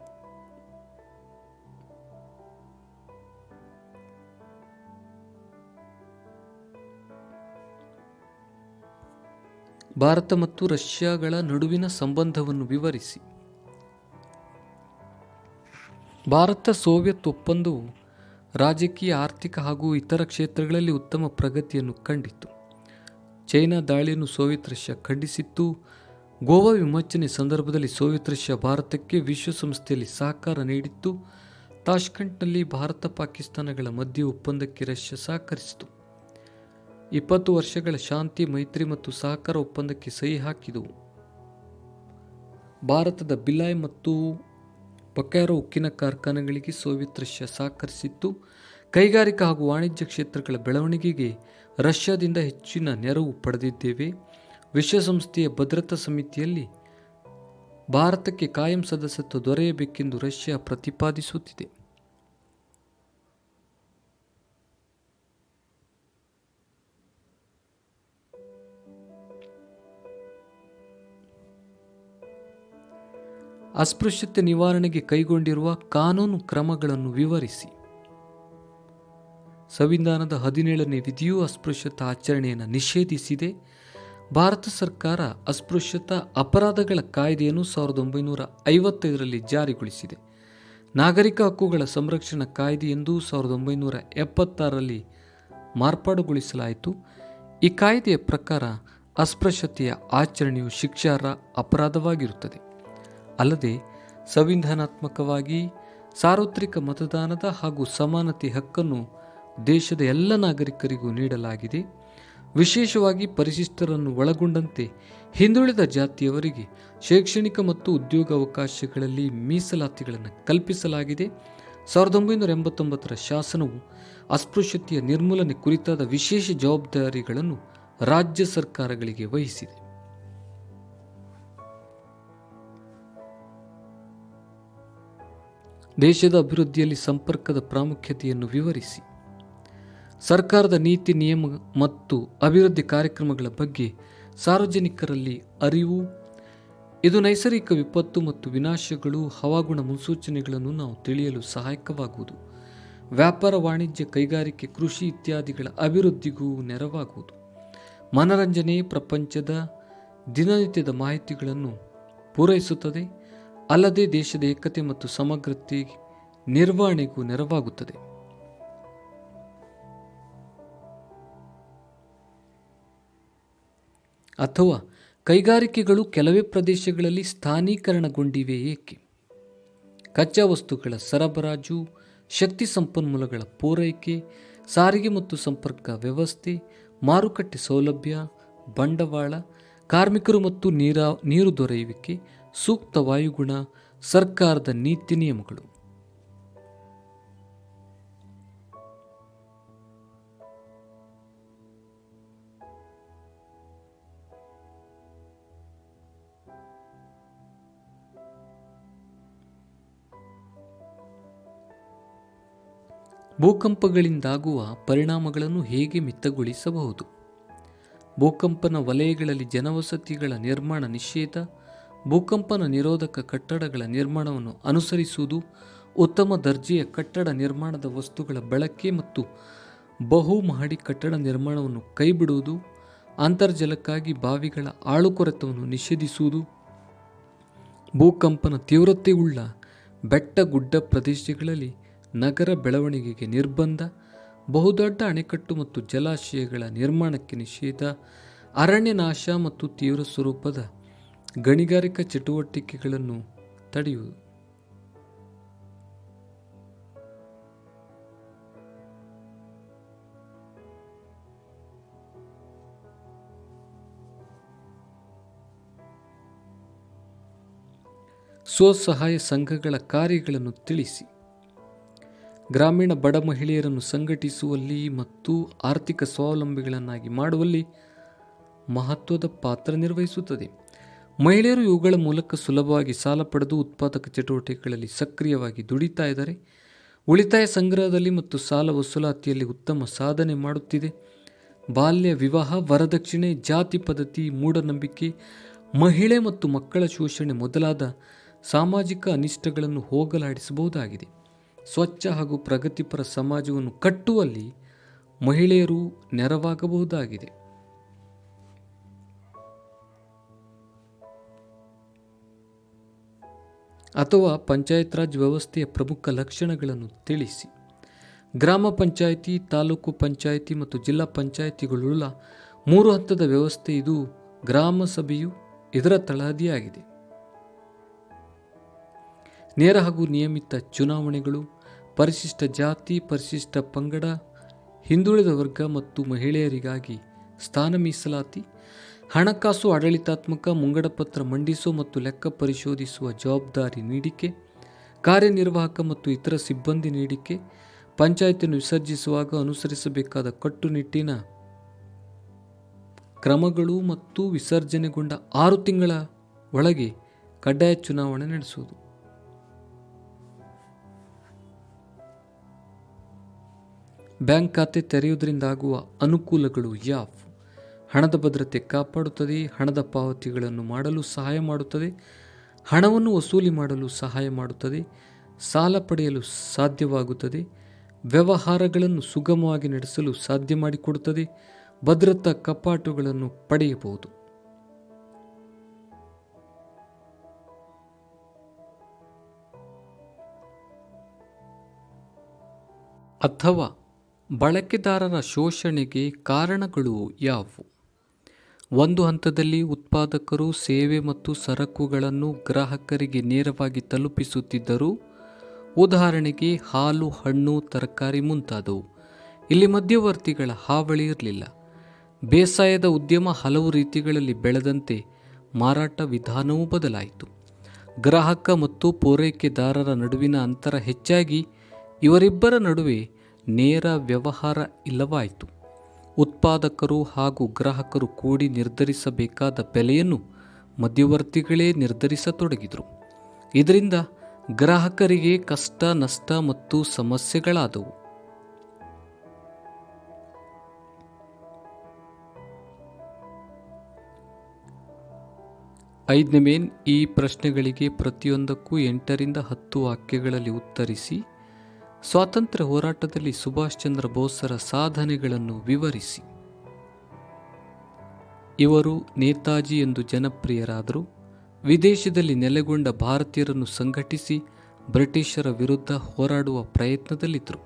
ಭಾರತ ಮತ್ತು ರಷ್ಯಾಗಳ ನಡುವಿನ ಸಂಬಂಧವನ್ನು ವಿವರಿಸಿ. ಭಾರತ ಸೋವಿಯತ್ ಒಪ್ಪಂದವು ರಾಜಕೀಯ, ಆರ್ಥಿಕ ಹಾಗೂ ಇತರ ಕ್ಷೇತ್ರಗಳಲ್ಲಿ ಉತ್ತಮ ಪ್ರಗತಿಯನ್ನು ಕಂಡಿತು. ಚೈನಾ ದಾಳಿಯನ್ನು ಸೋವಿಯತ್ ರಷ್ಯಾ ಖಂಡಿಸಿತ್ತು. ಗೋವಾ ವಿಮೋಚನೆ ಸಂದರ್ಭದಲ್ಲಿ ಸೋವಿಯತ್ ರಷ್ಯಾ ಭಾರತಕ್ಕೆ ವಿಶ್ವಸಂಸ್ಥೆಯಲ್ಲಿ ಸಹಕಾರ ನೀಡಿತ್ತು. ತಾಷ್ಕೆಂಟ್ನಲ್ಲಿ ಭಾರತ ಪಾಕಿಸ್ತಾನಗಳ ಮಧ್ಯೆ ಒಪ್ಪಂದಕ್ಕೆ ರಷ್ಯಾ ಸಹಕರಿಸಿತು. 20 ವರ್ಷಗಳ ಶಾಂತಿ, ಮೈತ್ರಿ ಮತ್ತು ಸಹಕಾರ ಒಪ್ಪಂದಕ್ಕೆ ಸಹಿ ಹಾಕಿದವು. ಭಾರತದ ಭಿಲಾಯ್ ಮತ್ತು ಬೊಕಾರೋ ಉಕ್ಕಿನ ಕಾರ್ಖಾನೆಗಳಿಗೆ ಸೋವಿಯತ್ ರಷ್ಯಾ ಸಹಕರಿಸಿತ್ತು. ಕೈಗಾರಿಕಾ ಹಾಗೂ ವಾಣಿಜ್ಯ ಕ್ಷೇತ್ರಗಳ ಬೆಳವಣಿಗೆಗೆ ರಷ್ಯಾದಿಂದ ಹೆಚ್ಚಿನ ನೆರವು ಪಡೆದಿದ್ದೇವೆ. ವಿಶ್ವಸಂಸ್ಥೆಯ ಭದ್ರತಾ ಸಮಿತಿಯಲ್ಲಿ ಭಾರತಕ್ಕೆ ಕಾಯಂ ಸದಸ್ಯತ್ವ ದೊರೆಯಬೇಕೆಂದು ರಷ್ಯಾ ಪ್ರತಿಪಾದಿಸುತ್ತಿದೆ. ಅಸ್ಪೃಶ್ಯತೆ ನಿವಾರಣೆಗೆ ಕೈಗೊಂಡಿರುವ ಕಾನೂನು ಕ್ರಮಗಳನ್ನು ವಿವರಿಸಿ. ಸಂವಿಧಾನದ 17ನೇ ವಿಧಿಯು ಅಸ್ಪೃಶ್ಯತಾ ಆಚರಣೆಯನ್ನು ನಿಷೇಧಿಸಿದೆ. ಭಾರತ ಸರ್ಕಾರ ಅಸ್ಪೃಶ್ಯತಾ ಅಪರಾಧಗಳ ಕಾಯ್ದೆಯನ್ನು 1955ರಲ್ಲಿ ಜಾರಿಗೊಳಿಸಿದೆ. ನಾಗರಿಕ ಹಕ್ಕುಗಳ ಸಂರಕ್ಷಣಾ ಕಾಯ್ದೆ ಎಂದು 1976ರಲ್ಲಿ ಮಾರ್ಪಾಡುಗೊಳಿಸಲಾಯಿತು. ಈ ಕಾಯ್ದೆಯ ಪ್ರಕಾರ ಅಸ್ಪೃಶ್ಯತೆಯ ಆಚರಣೆಯು ಶಿಕ್ಷಾರ್ಹ ಅಪರಾಧವಾಗಿರುತ್ತದೆ. ಅಲ್ಲದೆ ಸಂವಿಧಾನಾತ್ಮಕವಾಗಿ ಸಾರ್ವತ್ರಿಕ ಮತದಾನದ ಹಾಗೂ ಸಮಾನತೆ ಹಕ್ಕನ್ನು ದೇಶದ ಎಲ್ಲ ನಾಗರಿಕರಿಗೂ ನೀಡಲಾಗಿದೆ. ವಿಶೇಷವಾಗಿ ಪರಿಶಿಷ್ಟರನ್ನು ಒಳಗೊಂಡಂತೆ ಹಿಂದುಳಿದ ಜಾತಿಯವರಿಗೆ ಶೈಕ್ಷಣಿಕ ಮತ್ತು ಉದ್ಯೋಗಾವಕಾಶಗಳಲ್ಲಿ ಮೀಸಲಾತಿಗಳನ್ನು ಕಲ್ಪಿಸಲಾಗಿದೆ. 1989ರ ಶಾಸನವು ಅಸ್ಪೃಶ್ಯತೆಯ ನಿರ್ಮೂಲನೆ ಕುರಿತಾದ ವಿಶೇಷ ಜವಾಬ್ದಾರಿಗಳನ್ನು ರಾಜ್ಯ ಸರ್ಕಾರಗಳಿಗೆ ವಹಿಸಿದೆ. ದೇಶದ ಅಭಿವೃದ್ಧಿಯಲ್ಲಿ ಸಂಪರ್ಕದ ಪ್ರಾಮುಖ್ಯತೆಯನ್ನು ವಿವರಿಸಿ. ಸರ್ಕಾರದ ನೀತಿ, ನಿಯಮ ಮತ್ತು ಅಭಿವೃದ್ಧಿ ಕಾರ್ಯಕ್ರಮಗಳ ಬಗ್ಗೆ ಸಾರ್ವಜನಿಕರಲ್ಲಿ ಅರಿವು. ಇದು ನೈಸರ್ಗಿಕ ವಿಪತ್ತು ಮತ್ತು ವಿನಾಶಗಳು, ಹವಾಗುಣ ಮುನ್ಸೂಚನೆಗಳನ್ನು ನಾವು ತಿಳಿಯಲು ಸಹಾಯಕವಾಗುವುದು. ವ್ಯಾಪಾರ, ವಾಣಿಜ್ಯ, ಕೈಗಾರಿಕೆ, ಕೃಷಿ ಇತ್ಯಾದಿಗಳ ಅಭಿವೃದ್ಧಿಗೂ ನೆರವಾಗುವುದು. ಮನರಂಜನೆ ಪ್ರಪಂಚದ ದಿನನಿತ್ಯದ ಮಾಹಿತಿಗಳನ್ನು ಪೂರೈಸುತ್ತದೆ. ಅಲ್ಲದೆ ದೇಶದ ಏಕತೆ ಮತ್ತು ಸಮಗ್ರತೆ ನಿರ್ವಹಣೆಗೂ ನೆರವಾಗುತ್ತದೆ. ಅಥವಾ ಕೈಗಾರಿಕೆಗಳು ಕೆಲವೇ ಪ್ರದೇಶಗಳಲ್ಲಿ ಸ್ಥಾನೀಕರಣಗೊಂಡಿವೆ ಏಕೆ? ಕಚ್ಚಾ ವಸ್ತುಗಳ ಸರಬರಾಜು, ಶಕ್ತಿ ಸಂಪನ್ಮೂಲಗಳ ಪೂರೈಕೆ, ಸಾರಿಗೆ ಮತ್ತು ಸಂಪರ್ಕ ವ್ಯವಸ್ಥೆ, ಮಾರುಕಟ್ಟೆ ಸೌಲಭ್ಯ, ಬಂಡವಾಳ, ಕಾರ್ಮಿಕರು ಮತ್ತು ನೀರು ದೊರೆಯುವಿಕೆ, ಸೂಕ್ತ ವಾಯುಗುಣ, ಸರ್ಕಾರದ ನೀತಿ ನಿಯಮಗಳು. ಭೂಕಂಪಗಳಿಂದಾಗುವ ಪರಿಣಾಮಗಳನ್ನು ಹೇಗೆ ಮಿತಗೊಳಿಸಬಹುದು? ಭೂಕಂಪನ ವಲಯಗಳಲ್ಲಿ ಜನವಸತಿಗಳ ನಿರ್ಮಾಣ ನಿಷೇಧ, ಭೂಕಂಪನ ನಿರೋಧಕ ಕಟ್ಟಡಗಳ ನಿರ್ಮಾಣವನ್ನು ಅನುಸರಿಸುವುದು, ಉತ್ತಮ ದರ್ಜೆಯ ಕಟ್ಟಡ ನಿರ್ಮಾಣದ ವಸ್ತುಗಳ ಬಳಕೆ ಮತ್ತು ಬಹುಮಹಡಿ ಕಟ್ಟಡ ನಿರ್ಮಾಣವನ್ನು ಕೈಬಿಡುವುದು, ಅಂತರ್ಜಲಕ್ಕಾಗಿ ಬಾವಿಗಳ ಆಳುಕೊರೆತವನ್ನು ನಿಷೇಧಿಸುವುದು, ಭೂಕಂಪನ ತೀವ್ರತೆಯುಳ್ಳ ಬೆಟ್ಟಗುಡ್ಡ ಪ್ರದೇಶಗಳಲ್ಲಿ ನಗರ ಬೆಳವಣಿಗೆಗೆ ನಿರ್ಬಂಧ, ಬಹುದೊಡ್ಡ ಅಣೆಕಟ್ಟು ಮತ್ತು ಜಲಾಶಯಗಳ ನಿರ್ಮಾಣಕ್ಕೆ ನಿಷೇಧ, ಅರಣ್ಯ ನಾಶ ಮತ್ತು ತೀವ್ರ ಸ್ವರೂಪದ ಗಣಿಗಾರಿಕಾ ಚಟುವಟಿಕೆಗಳನ್ನು ತಡೆಯುವುದು. ಸ್ವಸಹಾಯ ಸಂಘಗಳ ಕಾರ್ಯಗಳನ್ನು ತಿಳಿಸಿ. ಗ್ರಾಮೀಣ ಬಡ ಮಹಿಳೆಯರನ್ನು ಸಂಘಟಿಸುವಲ್ಲಿ ಮತ್ತು ಆರ್ಥಿಕ ಸ್ವಾವಲಂಬಿಗಳನ್ನಾಗಿ ಮಾಡುವಲ್ಲಿ ಮಹತ್ವದ ಪಾತ್ರ ನಿರ್ವಹಿಸುತ್ತದೆ. ಮಹಿಳೆಯರು ಇವುಗಳ ಮೂಲಕ ಸುಲಭವಾಗಿ ಸಾಲ ಪಡೆದು ಉತ್ಪಾದಕ ಚಟುವಟಿಕೆಗಳಲ್ಲಿ ಸಕ್ರಿಯವಾಗಿ ದುಡಿತಾ ಇದ್ದಾರೆ. ಉಳಿತಾಯ ಸಂಗ್ರಹದಲ್ಲಿ ಮತ್ತು ಸಾಲ ವಸೂಲಾತಿಯಲ್ಲಿ ಉತ್ತಮ ಸಾಧನೆ ಮಾಡುತ್ತಿದೆ. ಬಾಲ್ಯ ವಿವಾಹ, ವರದಕ್ಷಿಣೆ, ಜಾತಿ ಪದ್ಧತಿ, ಮೂಢನಂಬಿಕೆ, ಮಹಿಳೆ ಮತ್ತು ಮಕ್ಕಳ ಶೋಷಣೆ ಮೊದಲಾದ ಸಾಮಾಜಿಕ ಅನಿಷ್ಟಗಳನ್ನು ಹೋಗಲಾಡಿಸಬಹುದಾಗಿದೆ. ಸ್ವಚ್ಛ ಹಾಗೂ ಪ್ರಗತಿಪರ ಸಮಾಜವನ್ನು ಕಟ್ಟುವಲ್ಲಿ ಮಹಿಳೆಯರು ನೆರವಾಗಬಹುದಾಗಿದೆ. ಅಥವಾ ಪಂಚಾಯತ್ ರಾಜ್ ವ್ಯವಸ್ಥೆಯ ಪ್ರಮುಖ ಲಕ್ಷಣಗಳನ್ನು ತಿಳಿಸಿ. ಗ್ರಾಮ ಪಂಚಾಯಿತಿ, ತಾಲೂಕು ಪಂಚಾಯಿತಿ ಮತ್ತು ಜಿಲ್ಲಾ ಪಂಚಾಯಿತಿಗಳುಳ್ಳ 3 ಹಂತದ ವ್ಯವಸ್ಥೆ ಇದು. ಗ್ರಾಮ ಸಭೆಯು ಇದರ ತಳಹದಿಯಾಗಿದೆ. ನೇರ ಹಾಗೂ ನಿಯಮಿತ ಚುನಾವಣೆಗಳು, ಪರಿಶಿಷ್ಟ ಜಾತಿ, ಪರಿಶಿಷ್ಟ ಪಂಗಡ, ಹಿಂದುಳಿದ ವರ್ಗ ಮತ್ತು ಮಹಿಳೆಯರಿಗಾಗಿ ಸ್ಥಾನ ಮೀಸಲಾತಿ, ಹಣಕಾಸು ಆಡಳಿತಾತ್ಮಕ ಮುಂಗಡಪತ್ರ ಮಂಡಿಸುವ ಮತ್ತು ಲೆಕ್ಕ ಪರಿಶೋಧಿಸುವ ಜವಾಬ್ದಾರಿ ನೀಡಿಕೆ, ಕಾರ್ಯನಿರ್ವಾಹಕ ಮತ್ತು ಇತರ ಸಿಬ್ಬಂದಿ ನೀಡಿಕೆ, ಪಂಚಾಯತಿಯನ್ನು ವಿಸರ್ಜಿಸುವಾಗ ಅನುಸರಿಸಬೇಕಾದ ಕಟ್ಟುನಿಟ್ಟಿನ ಕ್ರಮಗಳು ಮತ್ತು ವಿಸರ್ಜನೆಗೊಂಡ 6 ತಿಂಗಳ ಒಳಗೆ ಕಡ್ಡಾಯ ಚುನಾವಣೆ ನಡೆಸುವುದು. ಬ್ಯಾಂಕ್ ಖಾತೆ ತೆರೆಯುವುದರಿಂದಾಗುವ ಅನುಕೂಲಗಳು ಯಾವುವು? ಹಣದ ಭದ್ರತೆ ಕಾಪಾಡುತ್ತದೆ, ಹಣದ ಪಾವತಿಗಳನ್ನು ಮಾಡಲು ಸಹಾಯ ಮಾಡುತ್ತದೆ, ಹಣವನ್ನು ವಸೂಲಿ ಮಾಡಲು ಸಹಾಯ ಮಾಡುತ್ತದೆ, ಸಾಲ ಪಡೆಯಲು ಸಾಧ್ಯವಾಗುತ್ತದೆ, ವ್ಯವಹಾರಗಳನ್ನು ಸುಗಮವಾಗಿ ನಡೆಸಲು ಸಾಧ್ಯ ಮಾಡಿಕೊಡುತ್ತದೆ, ಭದ್ರತಾ ಕಪಾಟುಗಳನ್ನು ಪಡೆಯಬಹುದು. ಅಥವಾ ಬಳಕೆದಾರರ ಶೋಷಣೆಗೆ ಕಾರಣಗಳು ಯಾವುವು? ಒಂದು ಹಂತದಲ್ಲಿ ಉತ್ಪಾದಕರು ಸೇವೆ ಮತ್ತು ಸರಕುಗಳನ್ನು ಗ್ರಾಹಕರಿಗೆ ನೇರವಾಗಿ ತಲುಪಿಸುತ್ತಿದ್ದರು. ಉದಾಹರಣೆಗೆ ಹಾಲು, ಹಣ್ಣು, ತರಕಾರಿ ಮುಂತಾದವು. ಇಲ್ಲಿ ಮಧ್ಯವರ್ತಿಗಳ ಹಾವಳಿ ಇರಲಿಲ್ಲ. ಬೇಸಾಯದ ಉದ್ಯಮ ಹಲವು ರೀತಿಗಳಲ್ಲಿ ಬೆಳೆದಂತೆ ಮಾರಾಟ ವಿಧಾನವೂ ಬದಲಾಯಿತು. ಗ್ರಾಹಕ ಮತ್ತು ಪೂರೈಕೆದಾರರ ನಡುವಿನ ಅಂತರ ಹೆಚ್ಚಾಗಿ ಇವರಿಬ್ಬರ ನಡುವೆ ನೇರ ವ್ಯವಹಾರ ಇಲ್ಲವಾಯಿತು. ಉತ್ಪಾದಕರು ಹಾಗೂ ಗ್ರಾಹಕರು ಕೂಡಿ ನಿರ್ಧರಿಸಬೇಕಾದ ಬೆಲೆಯನ್ನು ಮಧ್ಯವರ್ತಿಗಳೇ ನಿರ್ಧರಿಸತೊಡಗಿದರು. ಇದರಿಂದ ಗ್ರಾಹಕರಿಗೆ ಕಷ್ಟ, ನಷ್ಟ ಮತ್ತು ಸಮಸ್ಯೆಗಳಾದವು. ಐದನೇ ಮೇನ್ ಈ ಪ್ರಶ್ನೆಗಳಿಗೆ ಪ್ರತಿಯೊಂದಕ್ಕೂ 8 ರಿಂದ 10 ವಾಕ್ಯಗಳಲ್ಲಿ ಉತ್ತರಿಸಿ. ಸ್ವಾತಂತ್ರ್ಯ ಹೋರಾಟದಲ್ಲಿ ಸುಭಾಷ್ ಚಂದ್ರ ಬೋಸರ ಸಾಧನೆಗಳನ್ನು ವಿವರಿಸಿ. ಇವರು ನೇತಾಜಿ ಎಂದು ಜನಪ್ರಿಯರಾದರು. ವಿದೇಶದಲ್ಲಿ ನೆಲೆಗೊಂಡ ಭಾರತೀಯರನ್ನು ಸಂಘಟಿಸಿ ಬ್ರಿಟಿಷರ ವಿರುದ್ಧ ಹೋರಾಡುವ ಪ್ರಯತ್ನದಲ್ಲಿದ್ದರು.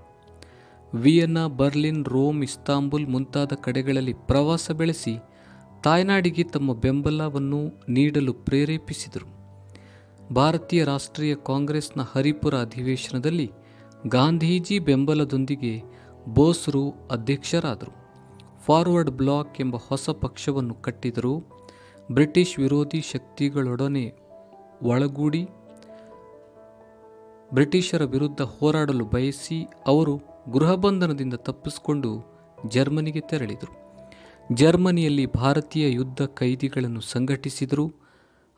ವಿಯೆನ್ನಾ, ಬರ್ಲಿನ್, ರೋಮ್, ಇಸ್ತಾಂಬುಲ್ ಮುಂತಾದ ಕಡೆಗಳಲ್ಲಿ ಪ್ರವಾಸ ಬೆಳೆಸಿ ತಾಯ್ನಾಡಿಗೆ ತಮ್ಮ ಬೆಂಬಲವನ್ನು ನೀಡಲು ಪ್ರೇರೇಪಿಸಿದರು. ಭಾರತೀಯ ರಾಷ್ಟ್ರೀಯ ಕಾಂಗ್ರೆಸ್ನ ಹರಿಪುರ ಅಧಿವೇಶನದಲ್ಲಿ ಗಾಂಧೀಜಿ ಬೆಂಬಲದೊಂದಿಗೆ ಬೋಸ್ರು ಅಧ್ಯಕ್ಷರಾದರು. ಫಾರ್ವರ್ಡ್ ಬ್ಲಾಕ್ ಎಂಬ ಹೊಸ ಪಕ್ಷವನ್ನು ಕಟ್ಟಿದರು. ಬ್ರಿಟಿಷ್ ವಿರೋಧಿ ಶಕ್ತಿಗಳೊಡನೆ ಒಳಗೂಡಿ ಬ್ರಿಟಿಷರ ವಿರುದ್ಧ ಹೋರಾಡಲು ಬಯಸಿ ಅವರು ಗೃಹಬಂಧನದಿಂದ ತಪ್ಪಿಸಿಕೊಂಡು ಜರ್ಮನಿಗೆ ತೆರಳಿದರು. ಜರ್ಮನಿಯಲ್ಲಿ ಭಾರತೀಯ ಯುದ್ಧ ಖೈದಿಗಳನ್ನು ಸಂಘಟಿಸಿದರು.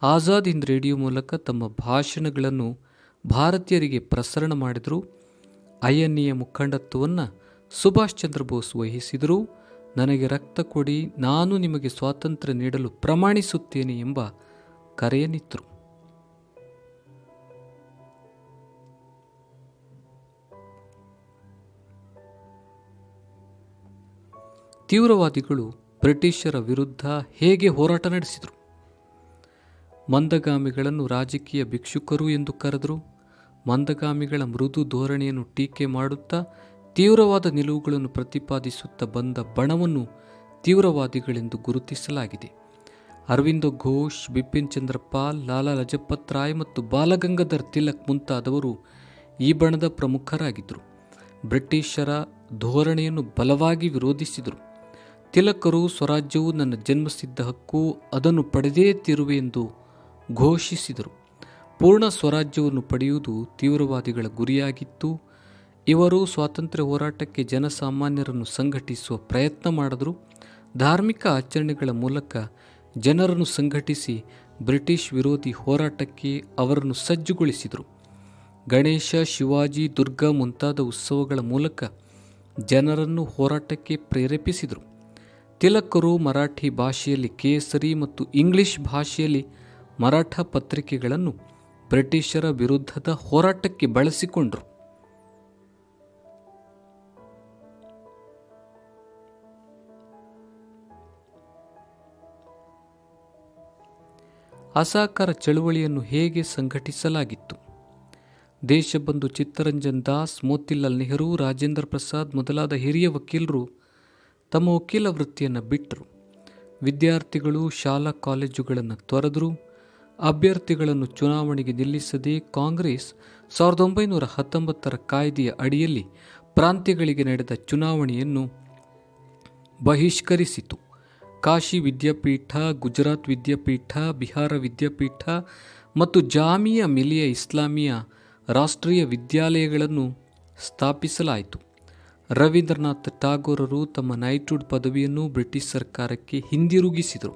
ಆಜಾದ್ ಹಿಂದ್ ರೇಡಿಯೋ ಮೂಲಕ ತಮ್ಮ ಭಾಷಣಗಳನ್ನು ಭಾರತೀಯರಿಗೆ ಪ್ರಸರಣ ಮಾಡಿದರು. ಐಎನ್ಎಯ ಮುಖಂಡತ್ವವನ್ನು ಸುಭಾಷ್ ಚಂದ್ರ ಬೋಸ್ ವಹಿಸಿದರು. ನನಗೆ ರಕ್ತ ಕೊಡಿ, ನಾನು ನಿಮಗೆ ಸ್ವಾತಂತ್ರ್ಯ ನೀಡಲು ಪ್ರಮಾಣಿಸುತ್ತೇನೆ ಎಂಬ ಕರೆಯನ್ನಿತ್ತರು. ತೀವ್ರವಾದಿಗಳು ಬ್ರಿಟಿಷರ ವಿರುದ್ಧ ಹೇಗೆ ಹೋರಾಟ ನಡೆಸಿದರು? ಮಂದಗಾಮಿಗಳನ್ನು ರಾಜಕೀಯ ಭಿಕ್ಷುಕರು ಎಂದು ಕರೆದರು. ಮಂದಗಾಮಿಗಳ ಮೃದು ಧೋರಣೆಯನ್ನು ಟೀಕೆ ಮಾಡುತ್ತಾ ತೀವ್ರವಾದ ನಿಲುವುಗಳನ್ನು ಪ್ರತಿಪಾದಿಸುತ್ತಾ ಬಂದ ಬಣವನ್ನು ತೀವ್ರವಾದಿಗಳೆಂದು ಗುರುತಿಸಲಾಗಿದೆ. ಅರವಿಂದ ಘೋಷ್, ಬಿಪಿನ್ ಚಂದ್ರ ಪಾಲ್, ಲಾಲಾ ಲಜಪತ್ ರಾಯ್ ಮತ್ತು ಬಾಲಗಂಗಾಧರ್ ತಿಲಕ್ ಮುಂತಾದವರು ಈ ಬಣದ ಪ್ರಮುಖರಾಗಿದ್ದರು. ಬ್ರಿಟಿಷರ ಧೋರಣೆಯನ್ನು ಬಲವಾಗಿ ವಿರೋಧಿಸಿದರು. ತಿಲಕರು ಸ್ವರಾಜ್ಯವು ನನ್ನ ಜನ್ಮಸಿದ್ಧ ಹಕ್ಕು, ಅದನ್ನು ಪಡೆದೇ ತೀರುವೆ ಎಂದು ಘೋಷಿಸಿದರು. ಪೂರ್ಣ ಸ್ವರಾಜ್ಯವನ್ನು ಪಡೆಯುವುದು ತೀವ್ರವಾದಿಗಳ ಗುರಿಯಾಗಿತ್ತು. ಇವರು ಸ್ವಾತಂತ್ರ್ಯ ಹೋರಾಟಕ್ಕೆ ಜನಸಾಮಾನ್ಯರನ್ನು ಸಂಘಟಿಸುವ ಪ್ರಯತ್ನ ಮಾಡಿದರು. ಧಾರ್ಮಿಕ ಆಚರಣೆಗಳ ಮೂಲಕ ಜನರನ್ನು ಸಂಘಟಿಸಿ ಬ್ರಿಟಿಷ್ ವಿರೋಧಿ ಹೋರಾಟಕ್ಕೆ ಅವರನ್ನು ಸಜ್ಜುಗೊಳಿಸಿದರು. ಗಣೇಶ, ಶಿವಾಜಿ, ದುರ್ಗಾ ಮುಂತಾದ ಉತ್ಸವಗಳ ಮೂಲಕ ಜನರನ್ನು ಹೋರಾಟಕ್ಕೆ ಪ್ರೇರೇಪಿಸಿದರು. ತಿಲಕರು ಮರಾಠಿ ಭಾಷೆಯಲ್ಲಿ ಕೇಸರಿ ಮತ್ತು ಇಂಗ್ಲಿಷ್ ಭಾಷೆಯಲ್ಲಿ ಮರಾಠ ಪತ್ರಿಕೆಗಳನ್ನು ಬ್ರಿಟಿಷರ ವಿರುದ್ಧದ ಹೋರಾಟಕ್ಕೆ ಬಳಸಿಕೊಂಡರು. ಅಸಹಕಾರ ಚಳುವಳಿಯನ್ನು ಹೇಗೆ ಸಂಘಟಿಸಲಾಗಿತ್ತು? ದೇಶಬಂಧು ಚಿತ್ತರಂಜನ್ ದಾಸ್, ಮೋತಿಲಾಲ್ ನೆಹರು, ರಾಜೇಂದ್ರ ಪ್ರಸಾದ್ ಮೊದಲಾದ ಹಿರಿಯ ವಕೀಲರು ತಮ್ಮ ವಕೀಲ ವೃತ್ತಿಯನ್ನು ಬಿಟ್ಟರು. ವಿದ್ಯಾರ್ಥಿಗಳು ಶಾಲಾ ಕಾಲೇಜುಗಳನ್ನು ತೊರೆದರು. ಅಭ್ಯರ್ಥಿಗಳನ್ನು ಚುನಾವಣೆಗೆ ನಿಲ್ಲಿಸದೆ ಕಾಂಗ್ರೆಸ್ 1919 ಕಾಯ್ದೆಯ ಅಡಿಯಲ್ಲಿ ಪ್ರಾಂತ್ಯಗಳಿಗೆ ನಡೆದ ಚುನಾವಣೆಯನ್ನು ಬಹಿಷ್ಕರಿಸಿತು. ಕಾಶಿ ವಿದ್ಯಾಪೀಠ, ಗುಜರಾತ್ ವಿದ್ಯಾಪೀಠ, ಬಿಹಾರ ವಿದ್ಯಾಪೀಠ ಮತ್ತು ಜಾಮಿಯಾ ಮಿಲಿಯಾ ಇಸ್ಲಾಮಿಯಾ ರಾಷ್ಟ್ರೀಯ ವಿದ್ಯಾಲಯಗಳನ್ನು ಸ್ಥಾಪಿಸಲಾಯಿತು. ರವೀಂದ್ರನಾಥ್ ಟಾಗೋರರು ತಮ್ಮ ನೈಟ್ಹುಡ್ ಪದವಿಯನ್ನು ಬ್ರಿಟಿಷ್ ಸರ್ಕಾರಕ್ಕೆ ಹಿಂದಿರುಗಿಸಿದರು.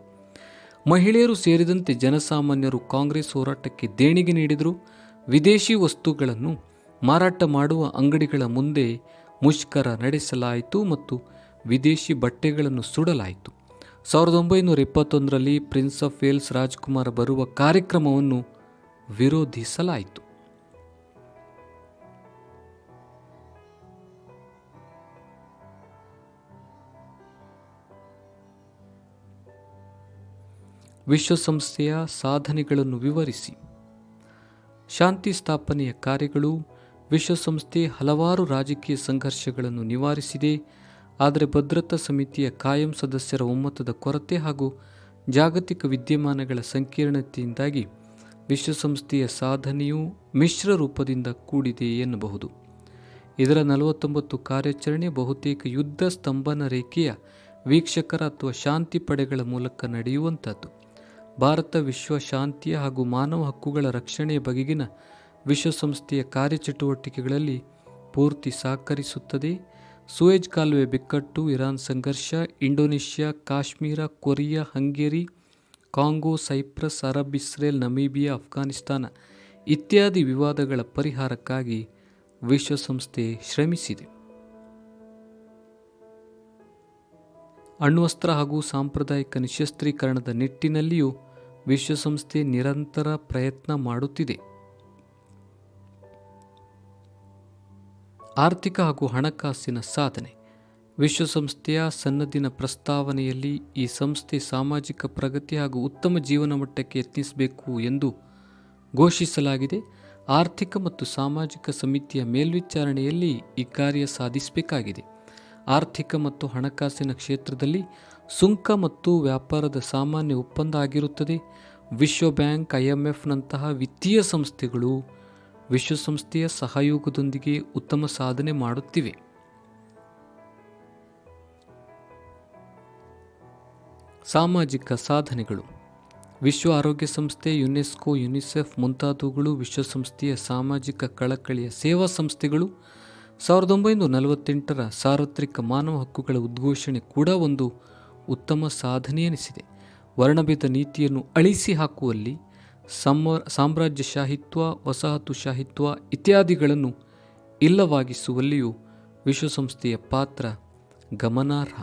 ಮಹಿಳೆಯರು ಸೇರಿದಂತೆ ಜನಸಾಮಾನ್ಯರು ಕಾಂಗ್ರೆಸ್ ಹೋರಾಟಕ್ಕೆ ದೇಣಿಗೆ ನೀಡಿದರು. ವಿದೇಶಿ ವಸ್ತುಗಳನ್ನು ಮಾರಾಟ ಮಾಡುವ ಅಂಗಡಿಗಳ ಮುಂದೆ ಮುಷ್ಕರ ನಡೆಸಲಾಯಿತು ಮತ್ತು ವಿದೇಶಿ ಬಟ್ಟೆಗಳನ್ನು ಸುಡಲಾಯಿತು. 1921ರಲ್ಲಿ ಪ್ರಿನ್ಸ್ ಆಫ್ ವೇಲ್ಸ್ ರಾಜಕುಮಾರ ಬರುವ ಕಾರ್ಯಕ್ರಮವನ್ನು ವಿರೋಧಿಸಲಾಯಿತು. ವಿಶ್ವಸಂಸ್ಥೆಯ ಸಾಧನೆಗಳನ್ನು ವಿವರಿಸಿ. ಶಾಂತಿ ಸ್ಥಾಪನೆಯ ಕಾರ್ಯಗಳು. ವಿಶ್ವಸಂಸ್ಥೆ ಹಲವಾರು ರಾಜಕೀಯ ಸಂಘರ್ಷಗಳನ್ನು ನಿವಾರಿಸಿದೆ. ಆದರೆ ಭದ್ರತಾ ಸಮಿತಿಯ ಕಾಯಂ ಸದಸ್ಯರ ಒಮ್ಮತದ ಕೊರತೆ ಹಾಗೂ ಜಾಗತಿಕ ವಿದ್ಯಮಾನಗಳ ಸಂಕೀರ್ಣತೆಯಿಂದಾಗಿ ವಿಶ್ವಸಂಸ್ಥೆಯ ಸಾಧನೆಯು ಮಿಶ್ರ ರೂಪದಿಂದ ಕೂಡಿದೆ ಎನ್ನಬಹುದು. ಇದರ 49 ಕಾರ್ಯಾಚರಣೆ ಬಹುತೇಕ ಯುದ್ಧ ಸ್ತಂಭನ ರೇಖೆಯ ವೀಕ್ಷಕರ ಅಥವಾ ಶಾಂತಿ ಪಡೆಗಳ ಮೂಲಕ ನಡೆಯುವಂಥದ್ದು. ಭಾರತ ವಿಶ್ವ ಶಾಂತಿಯ ಹಾಗೂ ಮಾನವ ಹಕ್ಕುಗಳ ರಕ್ಷಣೆಯ ಬಗೆಗಿನ ವಿಶ್ವಸಂಸ್ಥೆಯ ಕಾರ್ಯಚಟುವಟಿಕೆಗಳಲ್ಲಿ ಪೂರ್ತಿ ಸಹಕರಿಸುತ್ತದೆ. ಸೂಯೆಜ್ ಕಾಲುವೆ ಬಿಕ್ಕಟ್ಟು, ಇರಾನ್ ಸಂಘರ್ಷ, Indonesia, Kashmir, Korea, Hungary, Congo, Cyprus, Arab Israel, Namibia, Afghanistan ಇತ್ಯಾದಿ ವಿವಾದಗಳ ಪರಿಹಾರಕ್ಕಾಗಿ ವಿಶ್ವಸಂಸ್ಥೆ ಶ್ರಮಿಸಿದೆ. ಅಣ್ವಸ್ತ್ರ ಹಾಗೂ ಸಾಂಪ್ರದಾಯಿಕ ನಿಶಸ್ತ್ರೀಕರಣದ ನಿಟ್ಟಿನಲ್ಲಿಯೂ ವಿಶ್ವಸಂಸ್ಥೆ ನಿರಂತರ ಪ್ರಯತ್ನ ಮಾಡುತ್ತಿದೆ. ಆರ್ಥಿಕ ಹಾಗೂ ಹಣಕಾಸಿನ ಸಾಧನೆ. ವಿಶ್ವಸಂಸ್ಥೆಯ ಸನ್ನದಿನ ಪ್ರಸ್ತಾವನೆಯಲ್ಲಿ ಈ ಸಂಸ್ಥೆ ಸಾಮಾಜಿಕ ಪ್ರಗತಿ ಹಾಗೂ ಉತ್ತಮ ಜೀವನ ಮಟ್ಟಕ್ಕೆ ಯತ್ನಿಸಬೇಕು ಎಂದು ಘೋಷಿಸಲಾಗಿದೆ. ಆರ್ಥಿಕ ಮತ್ತು ಸಾಮಾಜಿಕ ಸಮಿತಿಯ ಮೇಲ್ವಿಚಾರಣೆಯಲ್ಲಿ ಈ ಕಾರ್ಯ ಸಾಧಿಸಬೇಕಾಗಿದೆ. ಆರ್ಥಿಕ ಮತ್ತು ಹಣಕಾಸಿನ ಕ್ಷೇತ್ರದಲ್ಲಿ ಸುಂಕ ಮತ್ತು ವ್ಯಾಪಾರದ ಸಾಮಾನ್ಯ ಒಪ್ಪಂದ ಆಗಿರುತ್ತದೆ. ವಿಶ್ವ ಬ್ಯಾಂಕ್, IMFನಂತಹ ವಿತ್ತೀಯ ಸಂಸ್ಥೆಗಳು ವಿಶ್ವಸಂಸ್ಥೆಯ ಸಹಯೋಗದೊಂದಿಗೆ ಉತ್ತಮ ಸಾಧನೆ ಮಾಡುತ್ತಿವೆ. ಸಾಮಾಜಿಕ ಸಾಧನೆಗಳು. ವಿಶ್ವ ಆರೋಗ್ಯ ಸಂಸ್ಥೆ, ಯುನೆಸ್ಕೋ, ಯುನಿಸೆಫ್ ಮುಂತಾದವುಗಳು ವಿಶ್ವಸಂಸ್ಥೆಯ ಸಾಮಾಜಿಕ ಕಳಕಳಿಯ ಸೇವಾ ಸಂಸ್ಥೆಗಳು. 1948ರ ಸಾರ್ವತ್ರಿಕ ಮಾನವ ಹಕ್ಕುಗಳ ಉದ್ಘೋಷಣೆ ಕೂಡ ಒಂದು ಉತ್ತಮ ಸಾಧನೆಯೆನಿಸಿದೆ. ವರ್ಣಭೇದ ನೀತಿಯನ್ನು ಅಳಿಸಿ ಹಾಕುವಲ್ಲಿ, ಸಾಮ್ರಾಜ್ಯಶಾಹಿತ್ವ, ವಸಾಹತುಶಾಹಿತ್ವ ಇತ್ಯಾದಿಗಳನ್ನು ಇಲ್ಲವಾಗಿಸುವಲ್ಲಿಯೂ ವಿಶ್ವಸಂಸ್ಥೆಯ ಪಾತ್ರ ಗಮನಾರ್ಹ.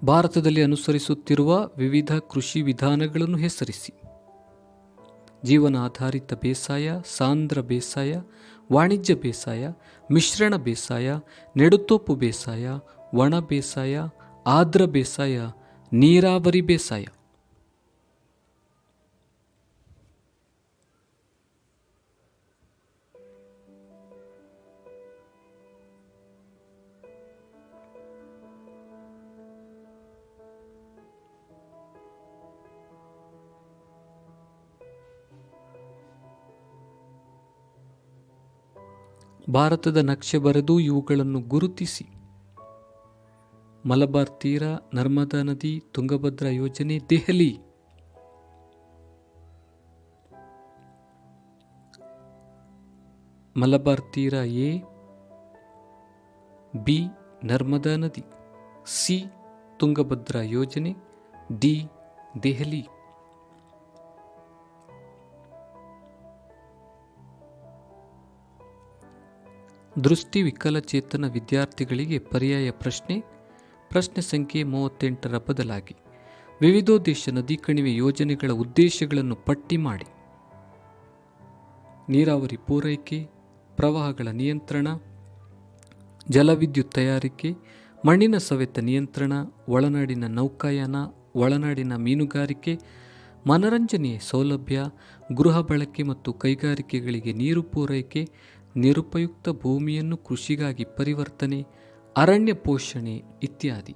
ಭಾರತದಲ್ಲಿ ಅನುಸರಿಸುತ್ತಿರುವ ವಿವಿಧ ಕೃಷಿ ವಿಧಾನಗಳನ್ನು ಹೆಸರಿಸಿ. ಜೀವನಾಧಾರಿತ ಬೇಸಾಯ, ಸಾಂದ್ರ ಬೇಸಾಯ, ವಾಣಿಜ್ಯ ಬೇಸಾಯ, ಮಿಶ್ರಣ ಬೇಸಾಯ, ನೆಡುತೋಪು ಬೇಸಾಯ, ಒಣ ಬೇಸಾಯ, ಆರ್ದ್ರ ಬೇಸಾಯ, ನೀರಾವರಿ ಬೇಸಾಯ. ಭಾರತದ ನಕ್ಷೆ ಬರೆದು ಇವುಗಳನ್ನು ಗುರುತಿಸಿ. ಮಲಬಾರ್ ತೀರ, ನರ್ಮದಾ ನದಿ, ತುಂಗಭದ್ರಾ ಯೋಜನೆ, ದೆಹಲಿ. ಮಲಬಾರ್ ತೀರ ಎ, ಬಿ ನರ್ಮದಾ ನದಿ, ಸಿ ತುಂಗಭದ್ರಾ ಯೋಜನೆ, ಡಿ ದೆಹಲಿ. ದೃಷ್ಟಿ ವಿಕಲಚೇತನ ವಿದ್ಯಾರ್ಥಿಗಳಿಗೆ ಪರ್ಯಾಯ ಪ್ರಶ್ನೆ. ಪ್ರಶ್ನೆ ಸಂಖ್ಯೆ 38ರ ಬದಲಾಗಿ ವಿವಿಧೋದ್ದೇಶ ನದಿ ಕಣಿವೆ ಯೋಜನೆಗಳ ಉದ್ದೇಶಗಳನ್ನು ಪಟ್ಟಿ ಮಾಡಿ. ನೀರಾವರಿ ಪೂರೈಕೆ, ಪ್ರವಾಹಗಳ ನಿಯಂತ್ರಣ, ಜಲವಿದ್ಯುತ್ ತಯಾರಿಕೆ, ಮಣ್ಣಿನ ಸವೆತ ನಿಯಂತ್ರಣ, ಒಳನಾಡಿನ ನೌಕಾಯಾನ, ಒಳನಾಡಿನ ಮೀನುಗಾರಿಕೆ, ಮನರಂಜನೆಯ ಸೌಲಭ್ಯ, ಗೃಹ ಬಳಕೆ ಮತ್ತು ಕೈಗಾರಿಕೆಗಳಿಗೆ ನೀರು ಪೂರೈಕೆ, ನಿರುಪಯುಕ್ತ ಭೂಮಿಯನ್ನು ಕೃಷಿಗಾಗಿ ಪರಿವರ್ತನೆ, ಅರಣ್ಯ ಪೋಷಣೆ ಇತ್ಯಾದಿ.